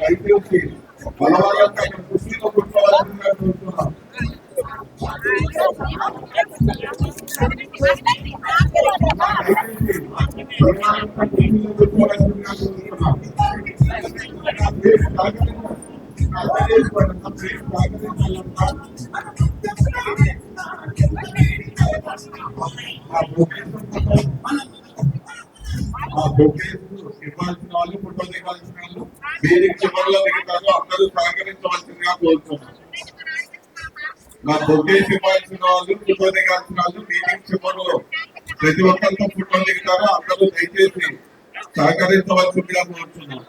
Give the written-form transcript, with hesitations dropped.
దయచేసి బలవాళ్ళంతా ఇక్కడ కుర్చీలో కూర్చోవాల్సిందిగా కోరుతున్నాం. ఇవ్వాల్సిన వాళ్ళు ఫోటో దిగాల్సిన వాళ్ళు వేదిక చివరిలో దిగుతారు, అందరూ సహకరించవలసిందిగా కోరుతున్నాం. మా బొకేస్ ఇవ్వాల్సిన వాళ్ళు ఫోటో దిగాల్సిన వాళ్ళు మీటింగ్ చివరిలో ప్రతి ఒక్కరితో ఫోటో దిగుతారు, అందరూ దయచేసి సహకరించవలసిందిగా కోరుతున్నాం.